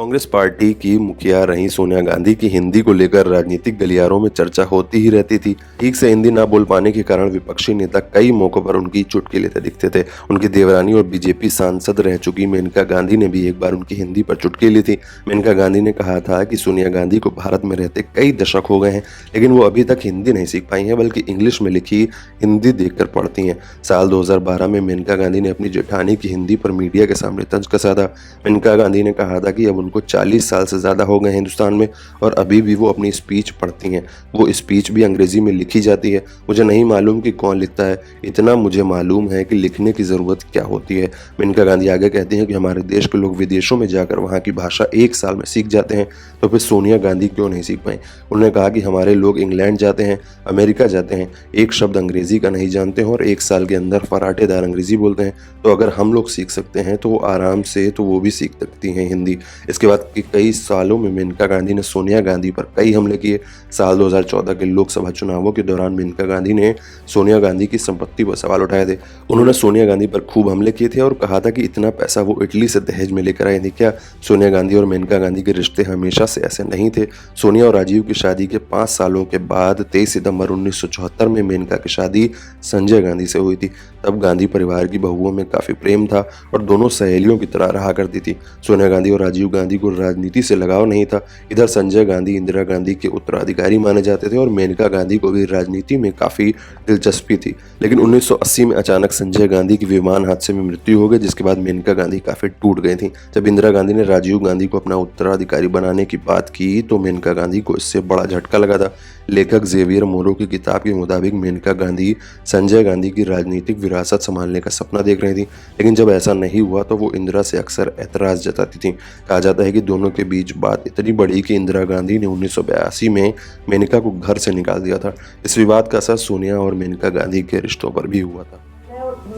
Congress party की मुखिया रही सोनिया गांधी की हिंदी को लेकर राजनीतिक गलियारों में चर्चा होती ही रहती थी। ठीक से हिंदी ना बोल पाने के कारण विपक्षी नेता कई मौकों पर उनकी चुटकी लेते दिखते थे। उनकी देवरानी और बीजेपी सांसद रह चुकी मेनका गांधी ने भी एक बार उनकी हिंदी पर चुटकी ली थी। मेनका गांधी ने कहा था कि सोनिया गांधी को भारत में रहते कई दशक हो गए हैं, लेकिन वो अभी तक हिंदी नहीं सीख पाई हैं, बल्कि इंग्लिश में लिखी हिंदी देखकर पढ़ती हैं। साल 2012 में मेनका गांधी ने अपनी जेठानी की हिंदी पर मीडिया के सामने तंज कसा था। मेनका गांधी ने कहा था कि अब उनको 40 साल से ज़्यादा हो गए हैं हिंदुस्तान में और अभी भी वो अपनी स्पीच पढ़ती हैं। वो स्पीच भी अंग्रेज़ी में लिखी जाती है। मुझे नहीं मालूम कि कौन लिखता है, इतना मुझे मालूम है कि लिखने की ज़रूरत क्या होती है। मेनका गांधी आगे कहती हैं कि हमारे देश के लोग विदेशों में जाकर वहाँ की भाषा 1 साल में सीख जाते हैं, तो फिर सोनिया गांधी क्यों नहीं सीख पाई। उन्होंने कहा कि हमारे लोग इंग्लैंड जाते हैं, अमेरिका जाते हैं, एक शब्द अंग्रेज़ी का नहीं जानते हैं और 1 साल के अंदर फराटेदार अंग्रेज़ी बोलते हैं। तो अगर हम लोग सीख सकते हैं तो वो आराम से तो वो भी सीख सकती हैं हिंदी। इसके बाद के कई सालों में मेनका गांधी ने सोनिया गांधी पर कई हमले किए। साल 2014 के लोकसभा चुनावों के दौरान मेनका गांधी ने सोनिया गांधी की संपत्ति पर सवाल उठाए थे। उन्होंने सोनिया गांधी पर खूब हमले किए थे और कहा था कि इतना पैसा वो इटली से दहेज में लेकर आई थी क्या। सोनिया गांधी और मेनका गांधी के रिश्ते हमेशा से ऐसे नहीं थे। सोनिया और राजीव की शादी के 5 सालों के बाद 23 सितंबर 1974 में मेनका की शादी संजय गांधी से हुई थी। तब गांधी परिवार की बहुओं में काफ़ी प्रेम था और दोनों सहेलियों की तरह रहा करती थी। सोनिया गांधी और राजीव गांधी को राजनीति से लगाव नहीं था। इधर संजय गांधी इंदिरा गांधी के उत्तराधिकारी माने जाते थे और मेनका गांधी को भी राजनीति में काफ़ी दिलचस्पी थी। लेकिन 1980 में अचानक संजय गांधी की विमान हादसे में मृत्यु हो गई, जिसके बाद मेनका गांधी काफ़ी टूट गई थी। जब इंदिरा गांधी ने राजीव गांधी को अपना उत्तराधिकारी बनाने की बात की तो मेनका गांधी को इससे बड़ा झटका लगा था। लेखक जेवियर मोरो की किताब के मुताबिक मेनका गांधी संजय गांधी की राजनीतिक विरासत संभालने का सपना देख रही थी, लेकिन जब ऐसा नहीं हुआ तो वो इंदिरा से अक्सर ऐतराज जताती थी। कहा जाता है कि दोनों के बीच बात इतनी बढ़ी कि इंदिरा गांधी ने 1982 में मेनका को घर से निकाल दिया था। इस विवाद का असर सोनिया और मेनका गांधी के रिश्तों पर भी हुआ था।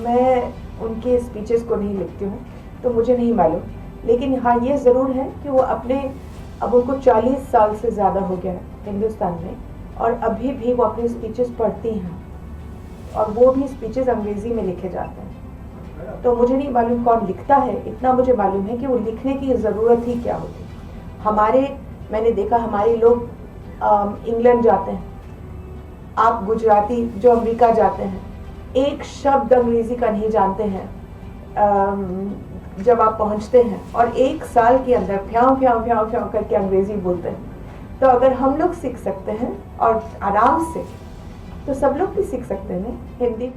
मैं उनके स्पीचेस को नहीं लिखती हूँ तो मुझे नहीं मालूम, लेकिन हाँ ये ज़रूर है कि वो अब उनको 40 साल से ज़्यादा हो गया है हिंदुस्तान में और अभी भी वो अपनी स्पीचेस पढ़ती हैं और वो भी स्पीचेस अंग्रेज़ी में लिखे जाते हैं। तो मुझे नहीं मालूम कौन लिखता है, इतना मुझे मालूम है कि वो लिखने की ज़रूरत ही क्या होती। मैंने देखा हमारे लोग इंग्लैंड जाते हैं, आप गुजराती जो अमेरिका जाते हैं, एक शब्द अंग्रेज़ी का नहीं जानते हैं जब आप पहुंचते हैं और 1 साल के अंदर फ्याँ फ्याँ फ्याँ फ्याँ करके अंग्रेज़ी बोलते हैं। तो अगर हम लोग सीख सकते हैं और आराम से, तो सब लोग भी सीख सकते हैं हिंदी।